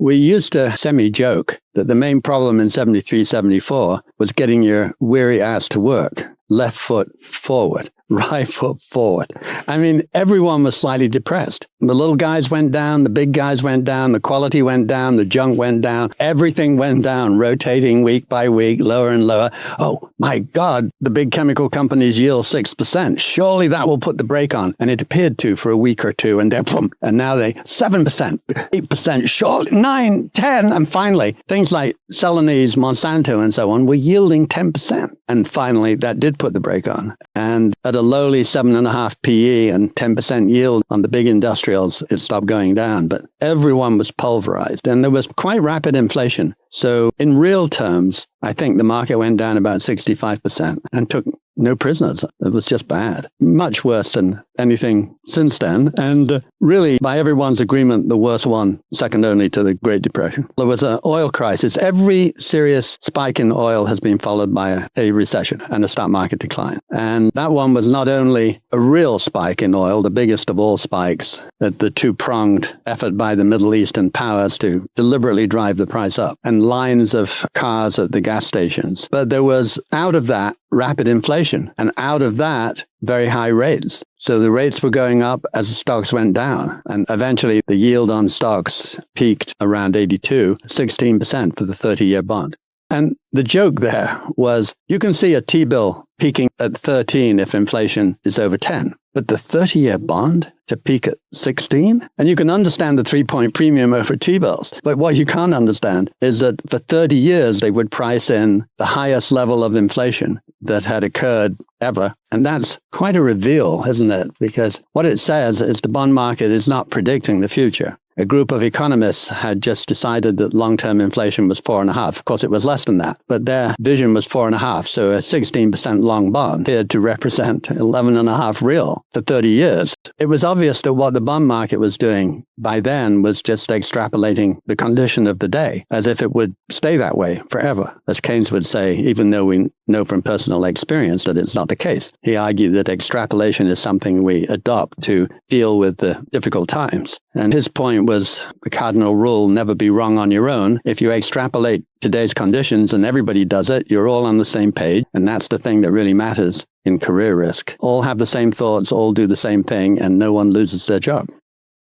We used to semi-joke that the main problem in 73, 74 was getting your weary ass to work. Left foot forward, right foot forward. I mean, everyone was slightly depressed. The little guys went down, the big guys went down, the quality went down, the junk went down, everything went down, rotating week by week, lower and lower. Oh my God, the big chemical companies yield 6%. Surely that will put the brake on. And it appeared to for a week or two, and then boom, and now they 7%, 8%, surely 9, 10. And finally, things like Celanese, Monsanto, and so on were yielding 10%. And finally, that did put the brake on. And at a lowly 7.5 PE and 10% yield on the big industrials, it stopped going down. But everyone was pulverized, and there was quite rapid inflation. So in real terms, I think the market went down about 65% and took no prisoners. It was just bad. Much worse than anything since then. And really, by everyone's agreement, the worst one, second only to the Great Depression. There was an oil crisis. Every serious spike in oil has been followed by a recession and a stock market decline. And that one was not only a real spike in oil, the biggest of all spikes, the two-pronged effort by the Middle Eastern powers to deliberately drive the price up, and lines of cars at the gas stations. But there was, out of that, rapid inflation, and out of that, very high rates. So the rates were going up as the stocks went down. And eventually the yield on stocks peaked around 82, 16% for the 30-year bond. And the joke there was, you can see a T-bill peaking at 13 if inflation is over 10. But the 30-year bond to peak at 16? And you can understand the 3-point premium over T-bills. But what you can't understand is that for 30 years, they would price in the highest level of inflation that had occurred ever. And that's quite a reveal, isn't it? Because what it says is the bond market is not predicting the future. A group of economists had just decided that long-term inflation was 4.5. Of course, it was less than that, but their vision was 4.5. So a 16% long bond appeared to represent 11.5 real for 30 years. It was obvious that what the bond market was doing by then was just extrapolating the condition of the day, as if it would stay that way forever. As Keynes would say, even though we know from personal experience that it's not the case. He argued that extrapolation is something we adopt to deal with the difficult times. And his point was the cardinal rule, never be wrong on your own. If you extrapolate today's conditions and everybody does it, you're all on the same page. And that's the thing that really matters in career risk. All have the same thoughts, all do the same thing, and no one loses their job.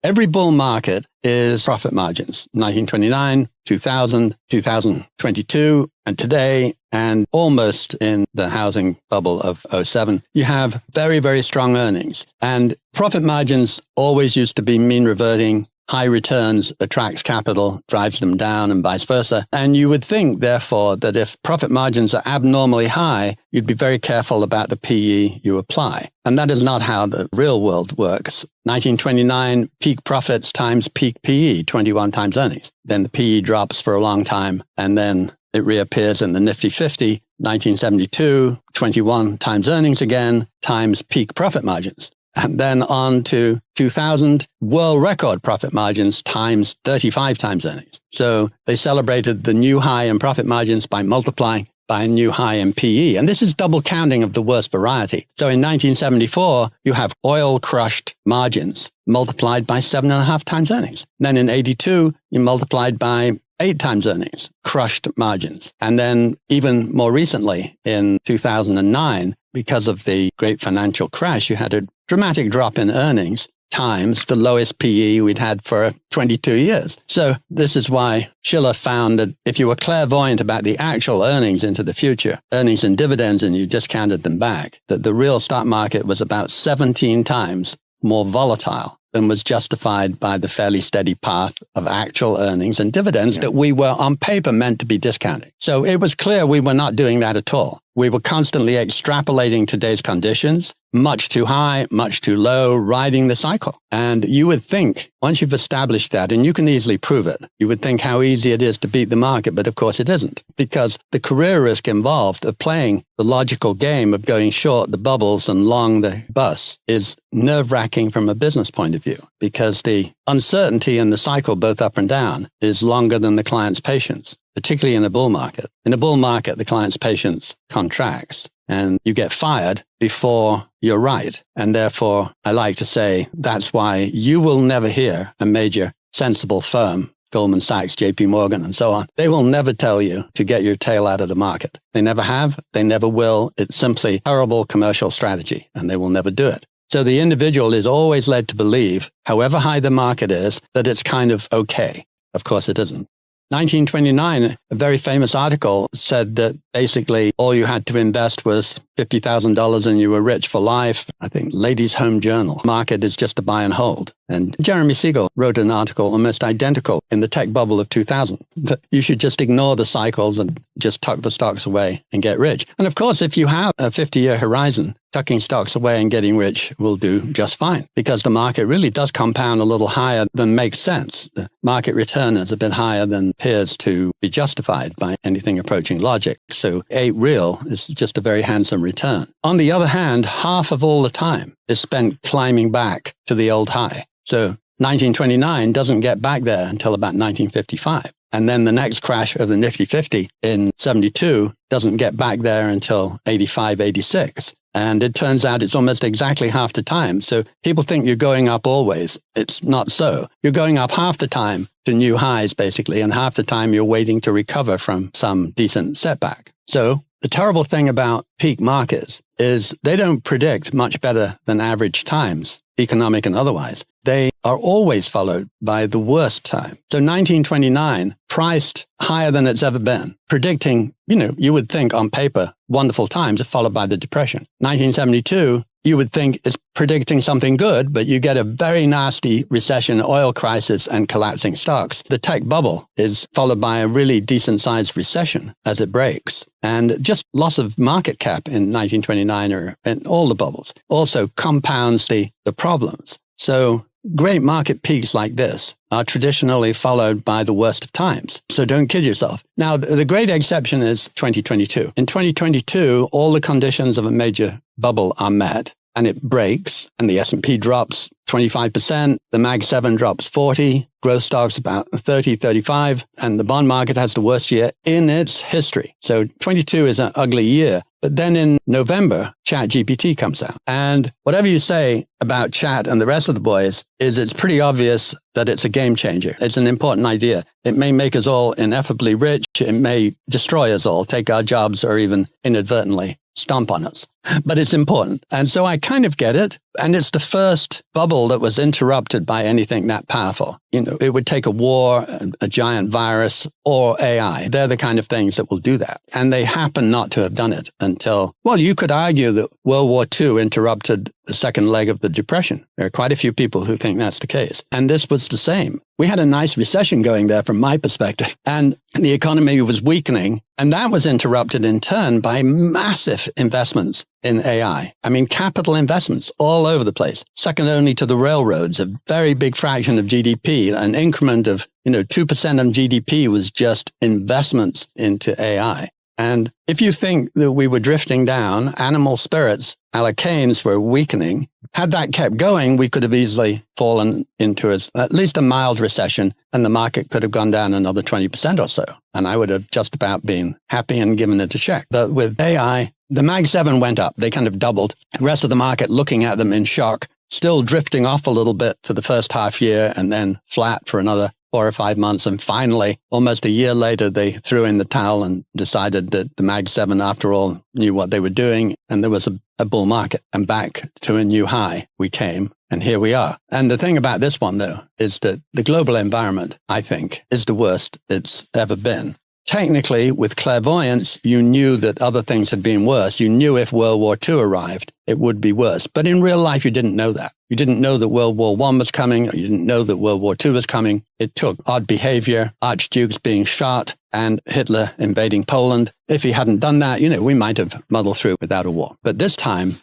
Every bull market is profit margins. 1929, 2000, 2022, and today, and almost in the housing bubble of '07, you have very, very strong earnings. And profit margins always used to be mean reverting. High returns attracts capital, drives them down, and vice versa. And you would think, therefore, that if profit margins are abnormally high, you'd be very careful about the PE you apply. And that is not how the real world works. 1929, peak profits times peak PE, 21 times earnings. Then the PE drops for a long time, and then it reappears in the Nifty 50. 1972, 21 times earnings again, times peak profit margins. And then on to 2000, world record profit margins times 35 times earnings. So they celebrated the new high in profit margins by multiplying by a new high in PE. And this is double counting of the worst variety. So in 1974, you have oil crushed margins multiplied by 7.5 times earnings. Then in 82, you multiplied by 8 times earnings, crushed margins. And then even more recently in 2009, because of the great financial crash, you had a dramatic drop in earnings times the lowest PE we'd had for 22 years. So this is why Schiller found that if you were clairvoyant about the actual earnings into the future, earnings and dividends, and you discounted them back, that the real stock market was about 17 times more volatile than was justified by the fairly steady path of actual earnings and dividends that we were on paper meant to be discounting. So it was clear we were not doing that at all. We were constantly extrapolating today's conditions, much too high, much too low, riding the cycle. And you would think, once you've established that, and you can easily prove it, you would think how easy it is to beat the market, but of course it isn't. Because the career risk involved of playing the logical game of going short the bubbles and long the bus is nerve-wracking from a business point of view, because the uncertainty in the cycle, both up and down, is longer than the client's patience, particularly in a bull market. In a bull market, the client's patience contracts and you get fired before you're right. And therefore, I like to say that's why you will never hear a major sensible firm Goldman Sachs, JP Morgan, and so on. They will never tell you to get your tail out of the market. They never have. They never will. It's simply terrible commercial strategy, and they will never do it. So the individual is always led to believe, however high the market is, that it's kind of okay. Of course, it isn't. 1929, a very famous article said that basically all you had to invest was $50,000 and you were rich for life. I think Ladies' Home Journal. Market is just to buy and hold. And Jeremy Siegel wrote an article almost identical in the tech bubble of 2000 that you should just ignore the cycles and just tuck the stocks away and get rich. And of course, if you have a 50-year horizon, tucking stocks away and getting rich will do just fine because the market really does compound a little higher than makes sense. The market return is a bit higher than appears to be justified by anything approaching logic. So 8 real is just a very handsome return. On the other hand, half of all the time is spent climbing back to the old high. So 1929 doesn't get back there until about 1955. And then the next crash of the Nifty 50 in 72 doesn't get back there until 85, 86. And it turns out it's almost exactly half the time. So people think you're going up always. It's not so. You're going up half the time to new highs, basically, and half the time you're waiting to recover from some decent setback. So the terrible thing about peak markets is they don't predict much better than average times, economic and otherwise. They are always followed by the worst time. So 1929 priced higher than it's ever been, predicting, you would think on paper, wonderful times followed by the Depression. 1972, you would think it's predicting something good, but you get a very nasty recession, oil crisis, and collapsing stocks. The tech bubble is followed by a really decent-sized recession as it breaks. And just loss of market cap in 1929 or in all the bubbles also compounds the problems. So great market peaks like this are traditionally followed by the worst of times. So don't kid yourself. Now, the great exception is 2022. In 2022, all the conditions of a major bubble are met and it breaks and the S&P drops 25%, the Mag 7 drops 40, growth stocks about 30, 35, and the bond market has the worst year in its history. So 22 is an ugly year. But then in November, ChatGPT comes out. And whatever you say about Chat and the rest of the boys is it's pretty obvious that it's a game changer. It's an important idea. It may make us all ineffably rich. It may destroy us all, take our jobs, or even inadvertently stomp on us. But it's important. And so I kind of get it. And it's the first bubble that was interrupted by anything that powerful. It would take a war, a giant virus, or AI. They're the kind of things that will do that. And they happen not to have done it until, well, you could argue that World War II interrupted the second leg of the Depression. There are quite a few people who think that's the case. And this was the same. We had a nice recession going there from my perspective, and the economy was weakening. And that was interrupted in turn by massive investments in AI. I mean, capital investments all over the place, second only to the railroads, a very big fraction of GDP, an increment of, 2% of GDP was just investments into AI. And if you think that we were drifting down, animal spirits, a la Keynes, were weakening, had that kept going, we could have easily fallen into at least a mild recession, and the market could have gone down another 20% or so. And I would have just about been happy and given it a check. But with AI, the Mag 7 went up. They kind of doubled. The rest of the market looking at them in shock, still drifting off a little bit for the first half year and then flat for another 4 or 5 months. And finally, almost a year later, they threw in the towel and decided that the Mag 7, after all, knew what they were doing. And there was a bull market, and back to a new high we came. And here we are. And the thing about this one, though, is that the global environment, I think, is the worst it's ever been. Technically, with clairvoyance, you knew that other things had been worse. You knew if World War II arrived, it would be worse. But in real life, you didn't know that. You didn't know that World War I was coming, or you didn't know that World War II was coming. It took odd behavior, archdukes being shot, and Hitler invading Poland. If he hadn't done that, we might have muddled through without a war. But this time,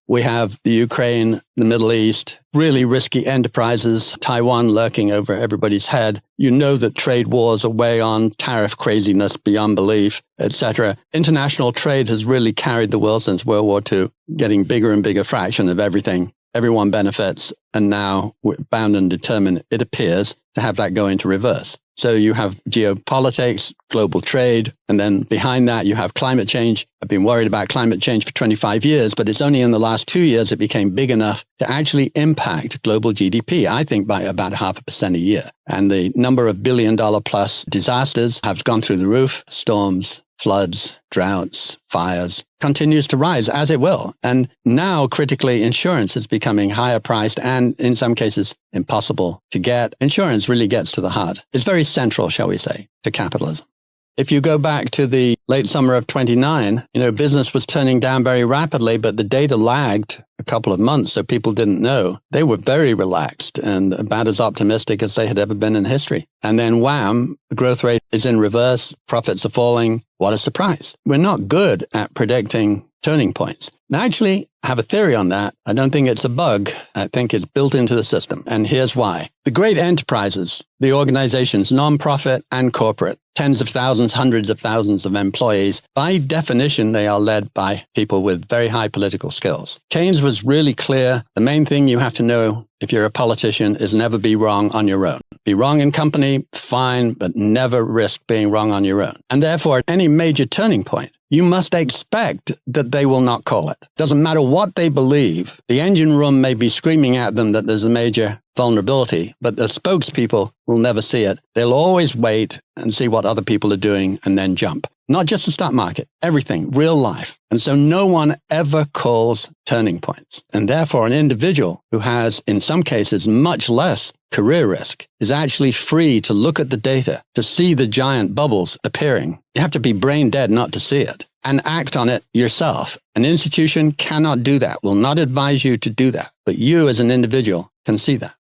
we have the Ukraine, the Middle East, really risky enterprises, Taiwan lurking over everybody's head. You know that trade wars are way on, tariff craziness beyond belief, etc. International trade has really carried the world since World War II, getting bigger and bigger fraction of everything. Everyone benefits, and now we're bound and determined, it appears, to have that go into reverse. So you have geopolitics, global trade, and then behind that you have climate change. I've been worried about climate change for 25 years, but it's only in the last 2 years it became big enough to actually impact global GDP, I think by about 0.5% a year. And the number of billion-dollar plus disasters have gone through the roof. Storms, floods, droughts, fires, continues to rise, as it will. And now, critically, insurance is becoming higher priced and, in some cases, impossible to get. Insurance really gets to the heart. It's very central, shall we say, to capitalism. If you go back to the late summer of 29, business was turning down very rapidly, but the data lagged a couple of months, so people didn't know. They were very relaxed and about as optimistic as they had ever been in history. And then wham, the growth rate is in reverse, profits are falling. What a surprise. We're not good at predicting turning points. And I actually have a theory on that. I don't think it's a bug. I think it's built into the system. And here's why. The great enterprises, the organizations, nonprofit and corporate, tens of thousands, hundreds of thousands of employees, by definition, they are led by people with very high political skills. Keynes was really clear. The main thing you have to know if you're a politician is never be wrong on your own. Be wrong in company, fine, but never risk being wrong on your own. And therefore, at any major turning point, you must expect that they will not call it. Doesn't matter what they believe. The engine room may be screaming at them that there's a major vulnerability, but the spokespeople will never see it. They'll always wait and see what other people are doing and then jump. Not just the stock market, everything, real life. And so no one ever calls turning points. And therefore, an individual who has, in some cases, much less career risk is actually free to look at the data, to see the giant bubbles appearing. You have to be brain dead not to see it and act on it yourself. An institution cannot do that, will not advise you to do that. But you as an individual can see that.